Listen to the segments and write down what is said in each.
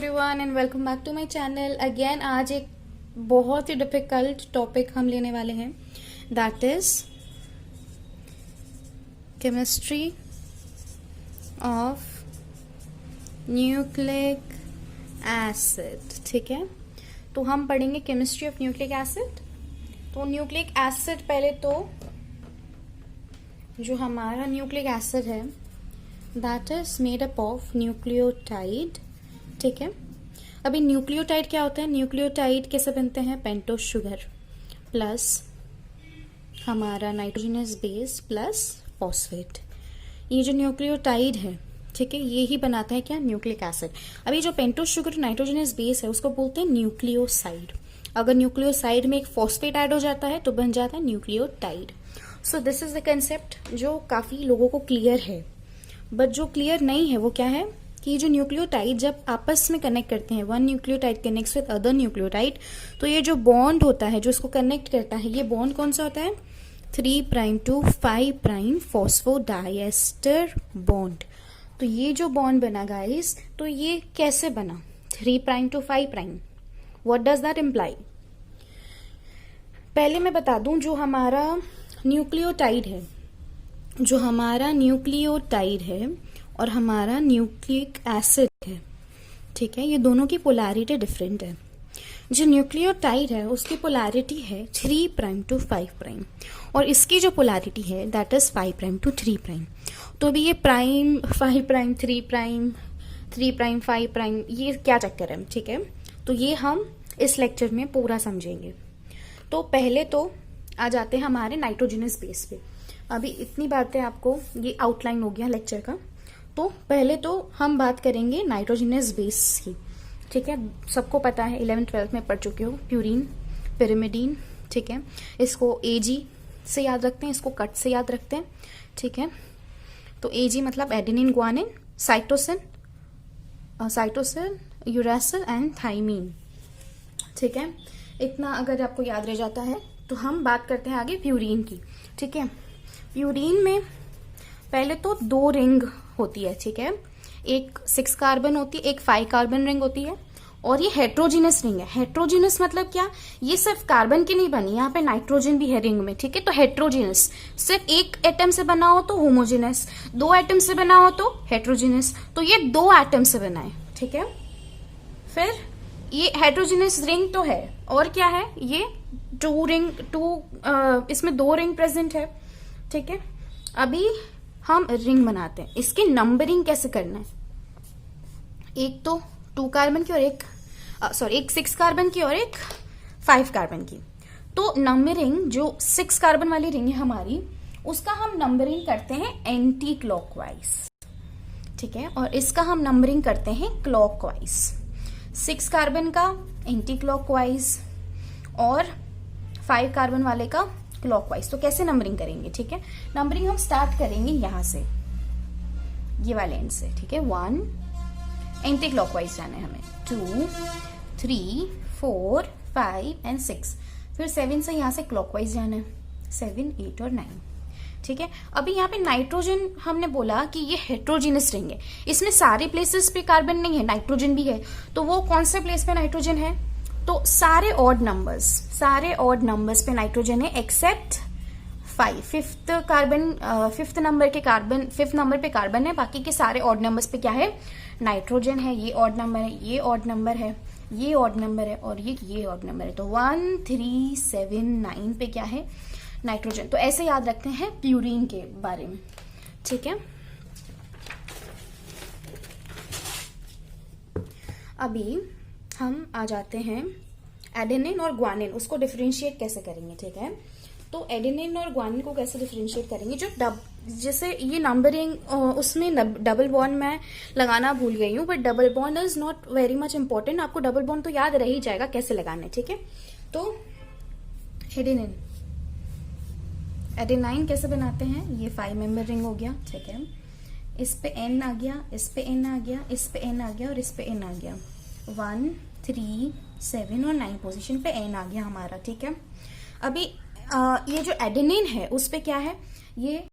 Everyone and welcome back to my channel again. आज एक बहुत ही डिफिकल्ट टॉपिक हम लेने वाले हैं, that is chemistry of nucleic acid. ठीक है, तो हम पढ़ेंगे केमिस्ट्री ऑफ न्यूक्लिक एसिड। तो न्यूक्लिक एसिड, पहले तो जो हमारा न्यूक्लिक एसिड है that is made up of nucleotide. ठीक है, अभी न्यूक्लियोटाइड क्या होता है? न्यूक्लियोटाइड कैसे बनते हैं? पेंटोस शुगर प्लस हमारा नाइट्रोजनस बेस प्लस फॉस्फेट। ये जो न्यूक्लियोटाइड है, ठीक है, ये ही बनाता है क्या? Nucleic acid. अभी जो पेंटोस शुगर नाइट्रोजनस बेस है उसको बोलते हैं न्यूक्लियोसाइड। अगर न्यूक्लियोसाइड में एक फॉस्फेट ऐड हो जाता है तो बन जाता है nucleotide. So this is the concept जो काफी लोगों को क्लियर है, बट जो क्लियर नहीं है वो क्या है कि जो न्यूक्लियोटाइड जब आपस में कनेक्ट करते हैं, one nucleotide connects with other nucleotide, तो ये जो बॉन्ड होता है जो इसको कनेक्ट करता है, ये बॉन्ड कौन सा होता है? 3' to 5' फॉस्फोडाइएस्टर बॉन्ड। तो ये जो बॉन्ड बना गाइस, तो ये कैसे बना? 3' to 5'। What does that imply? पहले मैं बता दूं, जो हमारा न्यूक्लियोटाइड है और हमारा न्यूक्लिक एसिड है, ठीक है, ये दोनों की पोलैरिटी डिफरेंट है। जो न्यूक्लियोटाइड है उसकी पोलैरिटी है 3' to 5' और इसकी जो पोलैरिटी है दैट इज 5' to 3'। तो अभी ये प्राइम 5', 3', 5', ये क्या चक्कर है? ठीक है, तो ये हम इस लेक्चर में पूरा समझेंगे। तो पहले तो आ जाते हैं हमारे नाइट्रोजनस बेस पे। अभी इतनी बातें आपको, ये आउटलाइन हो गया लेक्चर का। तो पहले तो हम बात करेंगे नाइट्रोजनस बेस की। ठीक है, सबको पता है, 11th-12th में पढ़ चुके हो, प्यूरीन, पिरिमिडीन। ठीक है, इसको AG से याद रखते हैं, इसको कट से याद रखते हैं। ठीक है, तो AG मतलब adenine, guanine, cytosine, uracil and thymine. ठीक है, इतना अगर आपको याद रह जाता है तो हम बात करते हैं आगे प्यूरीन की। ठीक है, प्यूरीन में पहले तो 2 रिंग होती है। ठीक है, एक 6 कार्बन होती है, एक 5 कार्बन रिंग होती है, और ये हेट्रोजीनस रिंग है। हेट्रोजीनस मतलब क्या? ये सिर्फ कार्बन की नहीं बनी, यहाँ पे नाइट्रोजन भी है रिंग में। ठीक है, तो हेट्रोजीनस, सिर्फ एक एटम से बना हो तो होमोजीनस, 2 एटम से बना हो तो हेट्रोजीनस। तो ये 2 एटम से बना है। ठीक है, फिर ये हेट्रोजीनस रिंग तो है, और क्या है? ये 2 रिंग, इसमें 2 रिंग प्रेजेंट है। ठीक है, अभी हम रिंग बनाते हैं। इसकी नंबरिंग कैसे करना है? एक तो 2 कार्बन की और एक 6 कार्बन की और एक 5 कार्बन की। तो नंबरिंग, जो 6 कार्बन वाली रिंग है हमारी, उसका हम नंबरिंग करते हैं एंटी क्लॉकवाइज। ठीक है, और इसका हम नंबरिंग करते हैं क्लॉकवाइज। 6 कार्बन का एंटी क्लॉकवाइज और 5 कार्बन वाले का क्लॉकवाइज। तो कैसे नंबरिंग करेंगे? ठीक है, नंबरिंग हम स्टार्ट करेंगे यहां से, ये वाले एंड से। ठीक है, 1 एंटी क्लॉकवाइज जाना है हमें, 2, 3, 4, 5 एंड 6। फिर 7 से यहां से क्लॉकवाइज जाना है, 7, 8 और 9। ठीक है, अभी यहाँ पे नाइट्रोजन हमने बोला कि ये हेट्रोजीनस रिंग है, इसमें सारे प्लेसेस पे कार्बन नहीं है, नाइट्रोजन भी है। तो वो कौन से प्लेस पे नाइट्रोजन है? तो सारे ऑड नंबर्स पे नाइट्रोजन है एक्सेप्ट 5। 5th नंबर पे कार्बन है, बाकी के सारे ऑड नंबर्स पे क्या है? नाइट्रोजन है। ये ऑड नंबर है, ये ऑड नंबर है, ये ऑड नंबर है और ये ऑड नंबर है। तो 1, 3, 7, 9 पे क्या है? नाइट्रोजन। तो ऐसे याद रखते हैं प्यूरीन के बारे में। ठीक है, अभी हम आ जाते हैं एडेनिन और ग्वानिन, उसको डिफरेंशिएट कैसे करेंगे। ठीक है, तो एडेनिन और ग्वानिन को कैसे डिफरेंशिएट करेंगे? जैसे ये नंबरिंग, उसमें डबल बॉन्ड मैं लगाना भूल गई हूँ, but double bond is not very much important. आपको डबल बॉन्ड तो याद रह ही जाएगा कैसे लगाना है। ठीक है, तो एडेनाइन कैसे बनाते हैं? ये 5 मेंबर रिंग हो गया। ठीक है, इस पे N आ गया, इस पे N आ गया, इस पे N आ गया और इस पे N आ गया। 1, 3, 7 और 9 पोजीशन पे N आ गया हमारा। ठीक है, अभी ये जो एडेनिन है उस पे क्या है? ये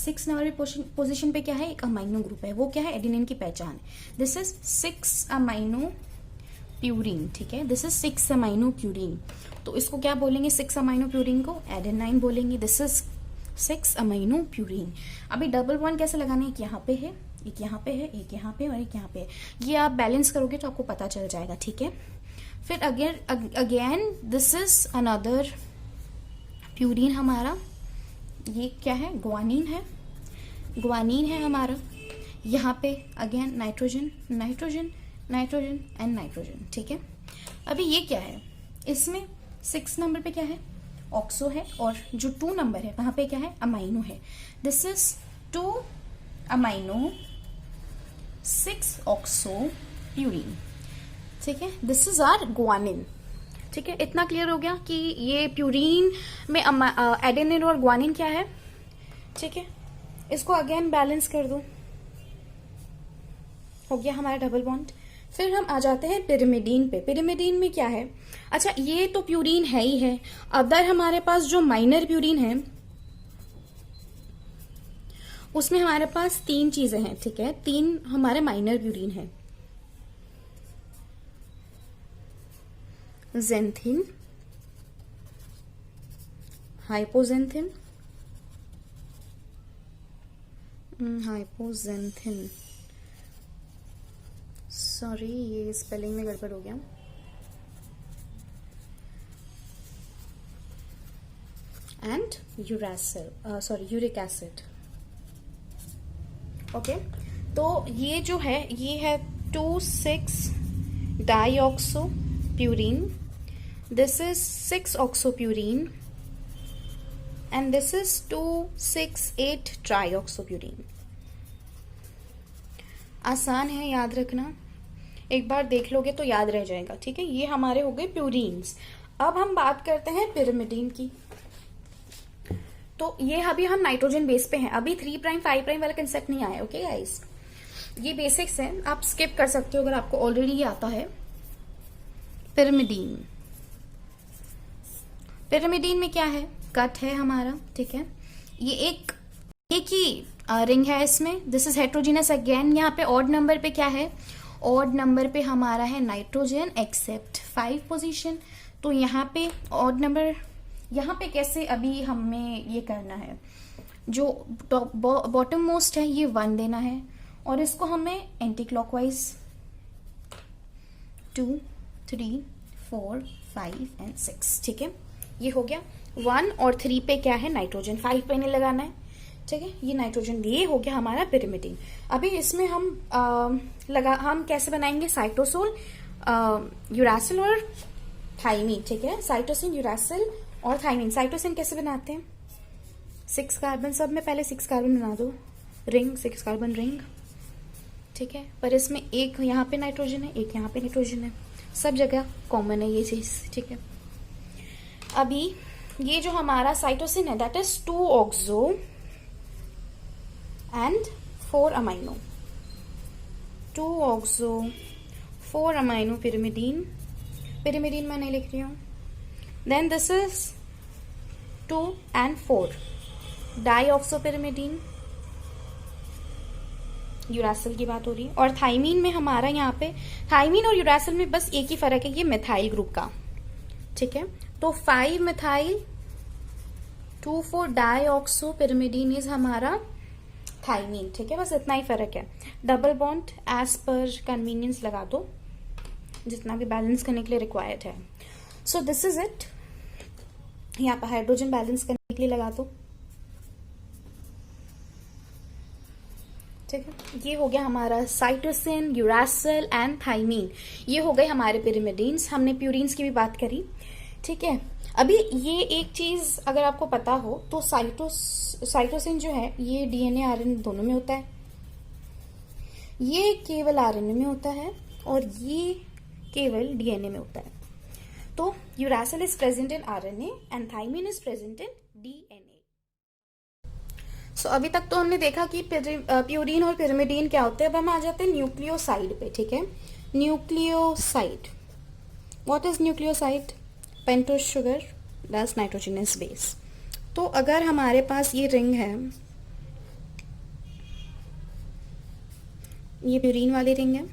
6 नंबर पे पोजीशन पे क्या है, एक अमाइनो ग्रुप है, वो क्या है, एडेनिन की पहचान है। दिस इज 6 अमाइनो प्यूरीन, ठीक है, दिस इज 6 अमाइनो प्यूरीन। तो इसको क्या बोलेंगे, 6 अमाइनो प्यूरीन को एडेनाइन बोलेंगे। This is 6 amino purine. अभी डबल बॉन्ड कैसे लगाना है, एक यहाँ पे है, एक यहाँ पे है, एक यहाँ पे और एक यहाँ पे है। ये आप बैलेंस करोगे तो आपको पता चल जाएगा, ठीक है। फिर again this is another purine हमारा, ये क्या है, ग्वानिन है, ग्वानिन है हमारा। यहाँ पे again nitrogen nitrogen nitrogen and nitrogen, ठीक है। अभी ये क्या है, इसमें 6 नंबर पे क्या है, ऑक्सो है, और जो 2 नंबर है वहां पे क्या है, अमाइनो है। This is 2 amino 6 oxo purine, ठीक है। दिस इज आर ग्वानिन, ठीक है। इतना क्लियर हो गया कि ये प्यूरीन में एडेनिन और ग्वानिन क्या है, ठीक है। इसको अगेन बैलेंस कर दो, हो गया हमारा डबल बॉन्ड। फिर हम आ जाते हैं पिरिमिडीन पे। पिरिमिडीन में क्या है, अच्छा ये तो प्यूरीन है ही है, अदर हमारे पास जो माइनर प्यूरीन है उसमें हमारे पास 3 चीजें हैं, ठीक है, 3 हमारे माइनर प्यूरीन है, जेंथिन, हाइपोजेंथिन, हाइपोजेंथिन, सॉरी ये स्पेलिंग में गड़बड़ हो गया, and uracil, sorry uric acid, okay. तो ये जो है ये है 2,6 dioxo purine, this is 6 oxo purine and this is 2,6,8 trioxo purine. आसान है याद रखना, एक बार देख लोगे तो याद रह जाएगा, ठीक है। ये हमारे हो गए प्यूरीन्स। अब हम बात करते हैं पिरिमिडीन की। तो ये अभी हम नाइट्रोजन बेस पे हैं, अभी 3 प्राइम 5 प्राइम वाला कंसेप्ट नहीं आया, ओके गाइस। ये बेसिक्स है, आप स्किप कर सकते हो अगर आपको ऑलरेडी ये आता है। पिरिमिडीन, पिरिमिडीन में क्या है, कट है हमारा, ठीक है। ये एक ही रिंग है इसमें, दिस इज हेट्रोजीनस अगेन। यहाँ पे ऑड नंबर पे क्या है, ऑड नंबर पे हमारा है नाइट्रोजन एक्सेप्ट 5 पोजीशन। तो यहाँ पे ऑड नंबर, यहाँ पे कैसे अभी हमें ये करना है, जो बॉटम मोस्ट है ये 1 देना है, और इसको हमें एंटी क्लॉकवाइज 2, 3, 4, 5 एंड 6, ठीक है। ये हो गया 1 और 3 पे क्या है, नाइट्रोजन, 5 पे नहीं लगाना है, ठीक है। ये नाइट्रोजन, ये हो गया हमारा पिरिमिडीन। अभी इसमें हम कैसे बनाएंगे, साइटोसोल, यूरासिल और थाइमीन, ठीक है। साइटोसिन, यूरासिल और थाइमीन। साइटोसिन कैसे बनाते हैं, 6 कार्बन, सब में पहले 6 कार्बन बना दो, रिंग 6 कार्बन रिंग, ठीक है। पर इसमें एक यहाँ पे नाइट्रोजन है, एक यहाँ पे नाइट्रोजन है, सब जगह कॉमन है ये चीज, ठीक है। अभी ये जो हमारा साइटोसिन है that is 2 oxo and 4 amino, 2 oxo 4 amino pyrimidine, pyrimidine मैं नहीं लिख रही हूँ। Then this is 2 and 4 dioxopyrimidine, uracil की बात हो रही है। और थाइमीन में हमारा यहाँ पे, थाइमीन और यूरासिल में बस एक ही फर्क है, ये मिथाइल ग्रुप का, ठीक है। तो 5 मिथाइल 2,4 डाईऑक्सोपिरिमिडीन इज हमारा थाइमीन, ठीक है। बस इतना ही फर्क है। डबल बॉन्ड एज पर कन्वीनियंस लगा दो, जितना भी बैलेंस करने के लिए रिक्वायर्ड है। So this is it. यहाँ पर हाइड्रोजन बैलेंस करने के लिए लगा दो, ठीक है। ये हो गया हमारा साइटोसिन, यूरासिल एंड थाइमीन, ये हो गए हमारे पिरिमिडीन्स। हमने प्यूरीन्स की भी बात करी, ठीक है। अभी ये एक चीज अगर आपको पता हो तो साइटोसिन जो है ये डीएनए आरएनए दोनों में होता है, ये केवल आरएनए में होता है और ये केवल डीएनए में होता है। तो uracil is present in RNA and thymine is present in DNA. So अभी तक तो हमने देखा कि प्यूरीन और पिरिमिडीन क्या होते हैं। अब हम आ जाते हैं न्यूक्लियोसाइड पे, ठीक है। Nucleoside, what is nucleoside? Pentose sugar plus nitrogenous base. तो अगर हमारे पास ये रिंग है, ये प्यूरीन वाले रिंग है।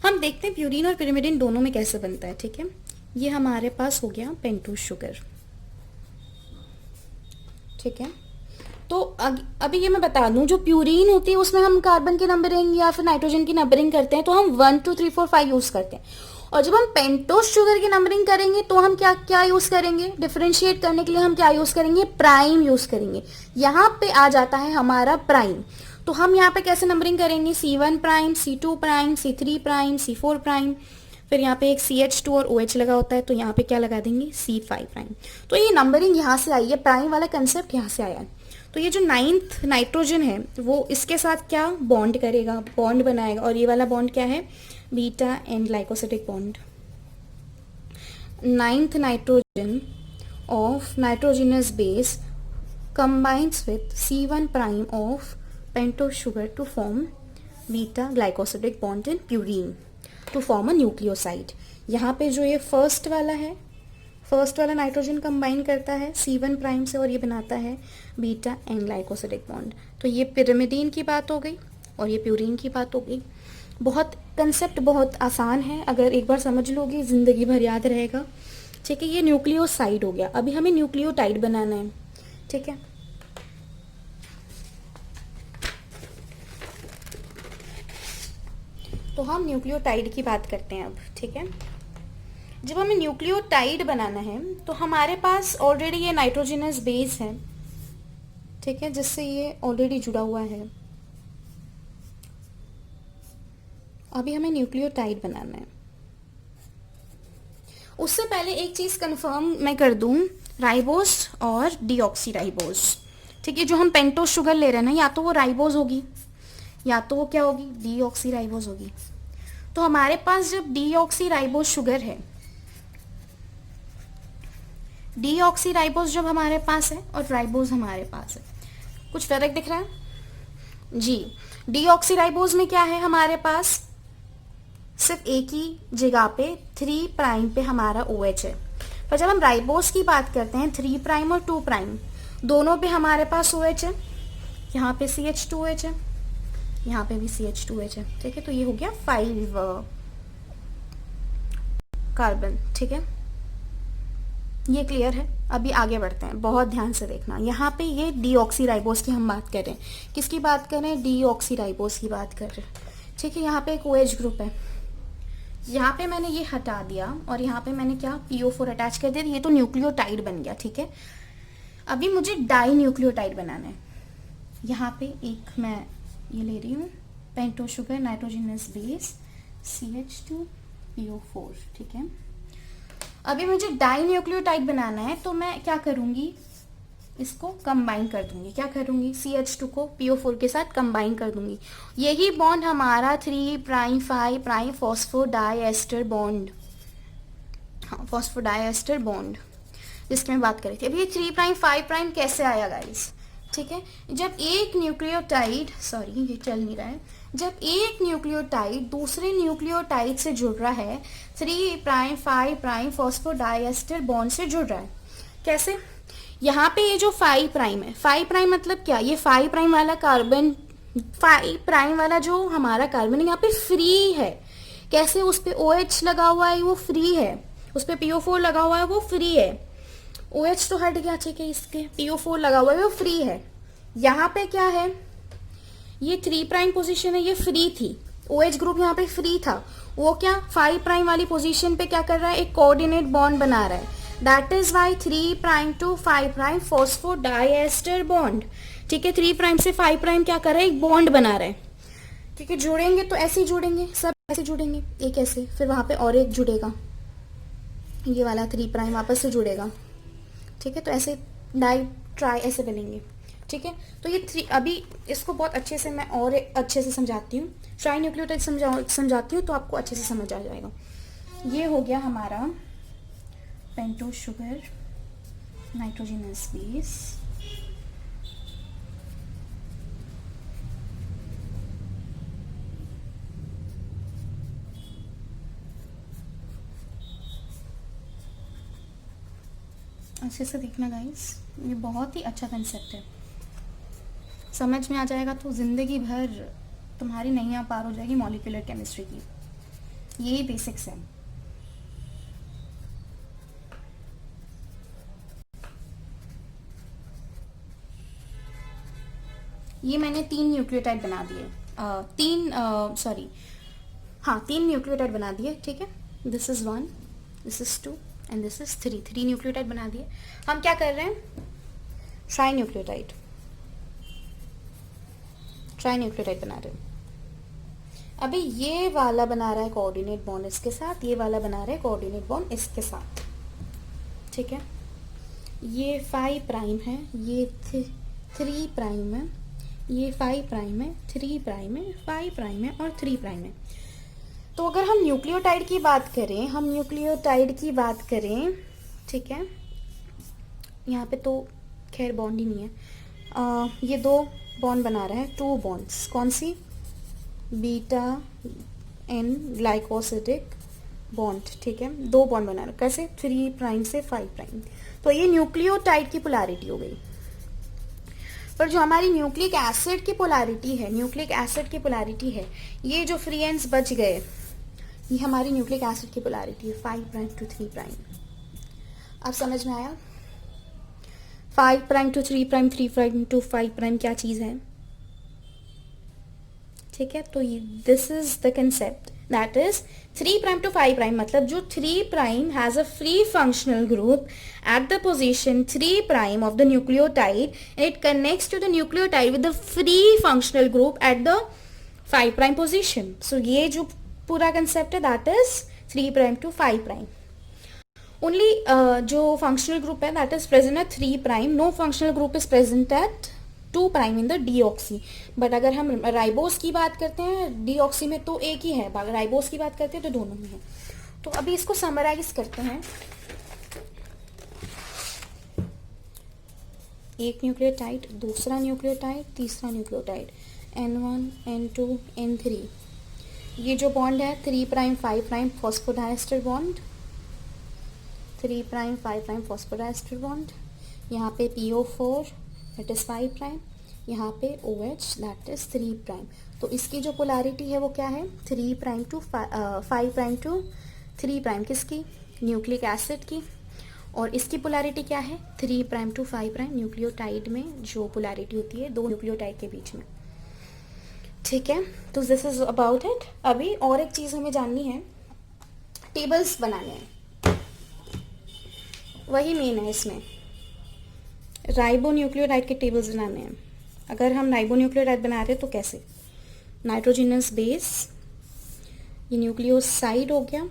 हम देखते हैं प्यूरीन और पिरिमिडिन दोनों में कैसे बनता है, ठीक है। ये हमारे पास हो गया पेंटोस शुगर, ठीक है। तो अभी ये मैं बता दूं, जो प्यूरीन होती है उसमें हम कार्बन की नंबरिंग या फिर नाइट्रोजन की नंबरिंग करते हैं, तो हम 1 2 3 4 5 यूज करते हैं। और जब हम पेंटोस शुगर की नंबरिंग करेंगे तो हम क्या क्या यूज करेंगे, डिफरेंशिएट करने के लिए हम क्या यूज करेंगे, प्राइम यूज करेंगे। यहाँ पे आ जाता है हमारा प्राइम। तो हम यहाँ पे कैसे नंबरिंग करेंगे, C1 prime, C2 prime, C3 prime, C4 prime, फिर यहाँ पे एक CH2 और OH लगा होता है, तो यहाँ पे क्या लगा देंगे, C5 प्राइम। तो ये नंबरिंग यहाँ से आई है, प्राइम वाला कंसेप्ट यहाँ से आया है। तो ये जो 9th नाइट्रोजन है वो इसके साथ क्या बॉन्ड करेगा, बॉन्ड बनाएगा, और ये वाला बॉन्ड क्या है, beta and glycosidic bond. 9th nitrogen of nitrogenous base combines with C1 prime of pentose sugar to form beta glycosidic bond in purine to form a nucleoside। यहाँ पे जो ये फर्स्ट वाला है, फर्स्ट वाला नाइट्रोजन कंबाइन करता है C1 prime से और ये बनाता है बीटा एंड ग्लाइकोसिडिक बॉन्ड। तो ये पिरिमिडीन की बात हो गई और ये प्यूरीन की बात हो गई। बहुत कंसेप्ट बहुत आसान है, अगर एक बार समझ लोगे जिंदगी भर याद रहेगा, ठीक है। ये न्यूक्लियोसाइड हो गया। अभी हमें न्यूक्लियोटाइड बनाना है, ठीक है। तो हम न्यूक्लियोटाइड की बात करते हैं अब, ठीक है। जब हमें न्यूक्लियोटाइड बनाना है तो हमारे पास ऑलरेडी ये नाइट्रोजनस बेस है, ठीक है, जिससे ये ऑलरेडी जुड़ा हुआ है। अभी हमें न्यूक्लियोटाइड बनाना है। उससे पहले एक चीज कंफर्म मैं कर दूं, राइबोस और डीऑक्सीराइबोस, ठीक है। जो हम पेंटोस शुगर ले रहे हैं ना, या तो वो राइबोस होगी या तो वो क्या होगी, डीऑक्सीराइबोस होगी। तो हमारे पास जब डीऑक्सीराइबोस शुगर है, डीऑक्सीराइबोस जब हमारे पास है और राइबोस हमारे पास है, कुछ फर्क दिख रहा है जी। डीऑक्सीराइबोस में क्या है, हमारे पास सिर्फ एक ही जगह पे 3 प्राइम पे हमारा OH है। पर जब हम राइबोस की बात करते हैं 3 प्राइम और 2 प्राइम दोनों पे हमारे पास OH है। यहाँ पे CH2OH है, यहाँ पे भी CH2OH है, ठीक है। तो ये हो गया 5 कार्बन, ठीक है। ये क्लियर है। अभी आगे बढ़ते हैं, बहुत ध्यान से देखना। यहाँ पे ये डीऑक्सीराइबोस की हम बात कर रहे हैं। किसकी बात कर रहे हैं, डीऑक्सीराइबोस की बात कर रहे हैं, ठीक है। यहाँ पे एक OH ग्रुप है, यहाँ पे मैंने ये हटा दिया और यहाँ पे मैंने क्या, PO4 अटैच कर दिया। ये तो न्यूक्लियोटाइड बन गया, ठीक है। अभी मुझे डाई न्यूक्लियोटाइड बनाना है। यहाँ पे एक मैं ये ले रही हूँ, pentose sugar nitrogenous base CH2PO4, ठीक है। अभी मुझे डाई न्यूक्लियोटाइड बनाना है, तो मैं क्या करूंगी, इसको कंबाइन कर दूंगी। क्या करूंगी, CH2 को PO4 के साथ कंबाइन कर दूंगी। यही बॉन्ड हमारा 3 प्राइम 5 प्राइम फॉस्फोडाइएस्टर बॉन्ड, हाँ फॉस्फोडाइएस्टर बॉन्ड जिसकी मैं बात करी थी। अभी ये 3 प्राइम 5 प्राइम कैसे आया गाइस, ठीक है। जब एक न्यूक्लियोटाइड, सॉरी ये चल नहीं रहा है, जब एक न्यूक्लियोटाइड दूसरे न्यूक्लियोटाइड से जुड़ रहा है, 3 प्राइम 5 प्राइम फॉस्फोडाइएस्टर बॉन्ड से जुड़ रहा है। कैसे, यहाँ पे ये जो 5 प्राइम है, 5 प्राइम मतलब क्या, ये 5 प्राइम वाला कार्बन, 5 प्राइम वाला जो हमारा कार्बन है यहाँ पे फ्री है। कैसे, उस पे OH लगा हुआ है वो फ्री है, उस पे PO4 लगा हुआ है वो फ्री है। OH तो हट गया, ठीक है, इसके PO4 लगा हुआ है वो फ्री है। यहाँ पे क्या है, ये 3 प्राइम पोजीशन है, ये फ्री थी, OH ग्रुप यहाँ पे फ्री था। वो क्या 5 प्राइम वाली पोजीशन पे क्या कर रहा है, एक कोऑर्डिनेट बॉन्ड बना रहा है। That is why 3 prime to 5 prime phosphodiester bond, ठीक है। 3 प्राइम से 5 प्राइम क्या कर रहा है, एक बॉन्ड बना रहा है, ठीक है। जुड़ेंगे तो ऐसे ही जुड़ेंगे, सब ऐसे जुड़ेंगे, एक ऐसे, फिर वहां पे और एक जुड़ेगा, ये वाला 3 प्राइम वापस से जुड़ेगा, ठीक है। तो ऐसे डाई ट्राई ऐसे बनेंगे, ठीक है। तो ये 3, अभी इसको बहुत अच्छे से मैं और अच्छे से समझाती हूँ, ट्राई न्यूक्लियोटाइड समझाती हूँ तो आपको अच्छे से समझ आ जाएगा। ये हो गया हमारा पेंटोस शुगर नाइट्रोजनस बेस, अच्छे से देखना गाइस, ये बहुत ही अच्छा कंसेप्ट है, समझ में आ जाएगा तो जिंदगी भर तुम्हारी नैया पार हो जाएगी मॉलिक्यूलर केमिस्ट्री की। यही बेसिक्स है। ये मैंने 3 न्यूक्लियोटाइड बना दिए, 3 न्यूक्लियोटाइड बना दिए, ठीक है। This is 1, this is 2 and this is 3 nucleotide बना दिए। हम क्या कर रहे हैं, ट्राई न्यूक्लियोटाइड बना रहे हैं। अभी ये वाला बना रहा है कोऑर्डिनेट बॉन्ड इसके साथ, ये वाला बना रहा है कोऑर्डिनेट बॉन्ड इसके साथ, ठीक है। ये 5 प्राइम है, ये 3 प्राइम है, ये 5 प्राइम है, 3 प्राइम है, 5 प्राइम है और 3 प्राइम है। तो अगर हम न्यूक्लियोटाइड की बात करें, ठीक है, यहाँ पे तो खैर बॉन्ड ही नहीं है। ये 2 बॉन्ड बना रहा है, 2 बॉन्ड्स, कौन सी, बीटा एन ग्लाइकोसिडिक बॉन्ड, ठीक है। 2 बॉन्ड बना रहा है, कैसे, 3 प्राइम से 5 प्राइम। तो ये न्यूक्लियोटाइड की पोलैरिटी हो गई। पर जो हमारी न्यूक्लिक एसिड की पोलैरिटी है, ये जो फ्री एंड्स बच गए, ये हमारी न्यूक्लिक एसिड की पोलैरिटी है 5 प्राइम टू 3 प्राइम। अब समझ में आया, 5 prime to 3 prime, 3 prime to 5 prime क्या चीज है, ठीक है। तो this is the concept, that is 3 prime to 5 prime, मतलब जो 3 prime has a free functional group at the position 3 prime of the nucleotide, and it connects to the nucleotide with the free functional group at the 5 prime position. So ये जो पूरा concept है, that is 3 prime to 5 prime. Only जो functional group है, that is present at 3 prime. No functional group is present at 2 prime in the deoxy. But अगर हम ribose की बात करते हैं, deoxy में तो एक ही है, राइबोस की बात करते हैं तो दोनों में है। तो अभी इसको समराइज करते हैं। एक न्यूक्लियोटाइड, दूसरा न्यूक्लियोटाइड, तीसरा न्यूक्लियोटाइड, N1, N2, N3। ये जो बॉन्ड है 3 prime 5 prime phosphodiester bond, 3 prime 5 prime phosphodiester bond. यहाँ पे PO4 दैट इज 5 प्राइम, यहाँ पे OH दैट इज 3 प्राइम। तो इसकी जो पोलैरिटी है वो क्या है, 3 prime to 5 prime to 3 prime, किसकी, न्यूक्लिक एसिड की। और इसकी पोलैरिटी क्या है, 3 प्राइम टू 5 प्राइम। न्यूक्लियोटाइड में जो पोलैरिटी होती है 2 न्यूक्लियोटाइड के बीच में, ठीक है। तो दिस इज अबाउट इट। अभी और एक चीज हमें जाननी है, टेबल्स बनाने हैं, वही मेन है इसमें। राइबो न्यूक्लियोटाइड के टेबल्स बनाने हैं। अगर हम राइबो न्यूक्लियोटाइड बना रहे हैं तो कैसे, नाइट्रोजिनस बेस, ये न्यूक्लियोसाइड हो गया,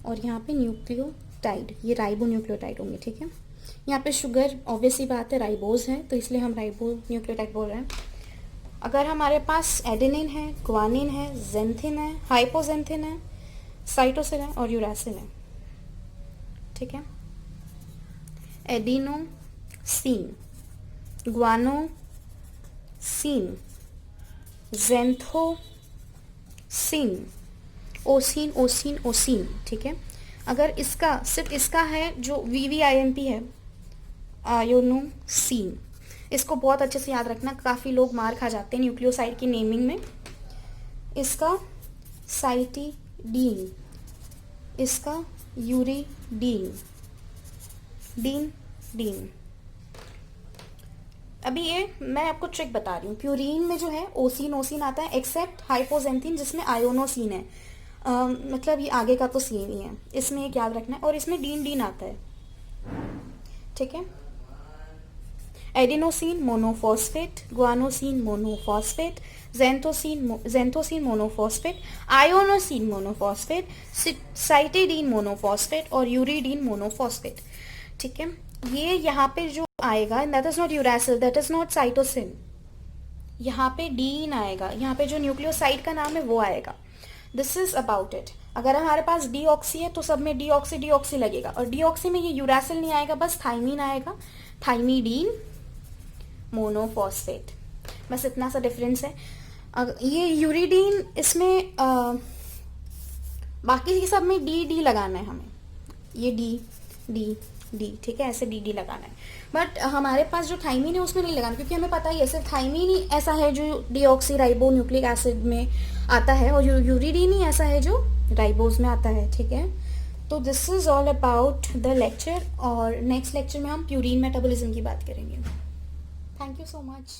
और यहाँ पे न्यूक्लियोटाइड, ये राइबो न्यूक्लियोटाइड होंगे, ठीक है। यहाँ पे शुगर ऑब्वियस सी बात है, राइबोज है, तो इसलिए हम राइबो न्यूक्लियोटाइड बोल रहे हैं। अगर हमारे पास एडेनिन है, ग्वानिन है, जेंथिन है, हाइपोजेंथिन है, साइटोसिन है और यूरासिल है, ठीक है। एडिनोसिन, ग्वानोसिन, जेंथोसिन, ओसिन, ओसिन, ओसिन, ठीक है। अगर इसका सिर्फ इसका है जो VVINP है, आयोनोसिन, इसको बहुत अच्छे से याद रखना, काफ़ी लोग मार खा जाते हैं न्यूक्लियोसाइड की नेमिंग में। इसका साइटिडीन, इसका यूरिडीन, डीन। अभी ये मैं आपको ट्रिक बता रही हूँ, प्यूरीन में जो है ओसिन आता है, एक्सेप्ट हाइपोजेंथिन जिसमें आयोनोसिन है, मतलब ये आगे का तो सेम ही है, इसमें एक याद रखना है। और इसमें डीन आता है, ठीक है। Adenosine monophosphate, guanosine monophosphate, xanthosine monophosphate, inosine monophosphate, cytidine monophosphate और यूरिडीन मोनोफॉस्फेट, ठीक है। ये यहाँ पे जो आएगा, that is not uracil, that is not cytosine, यहाँ पे डीन आएगा, यहाँ पे जो न्यूक्लियोसाइड का नाम है वो आएगा। This is about it. अगर हमारे पास डीऑक्सी है तो सब में डीऑक्सी लगेगा, और डीऑक्सी में ये यूरासिल नहीं आएगा, बस थाइमीन आएगा, थाइमीडीन मोनोफॉस्फेट, बस इतना सा डिफरेंस है। ये यूरिडीन, इसमें बाकी सब में डी लगाना है हमें, ये डी डी, ठीक है, ऐसे डी लगाना है। बट हमारे पास जो थाइमीन है उसमें नहीं लगाना, क्योंकि हमें पता ही है सिर्फ थाइमीन ही ऐसा है जो डीऑक्सी न्यूक्लिक एसिड में आता है, और यूरिडीन ही ऐसा है जो राइबोज में आता है, ठीक है। तो this is all about the lecture, और नेक्स्ट लेक्चर में हम प्यूरीन मेटाबॉलिज्म की बात करेंगे। Thank you so much.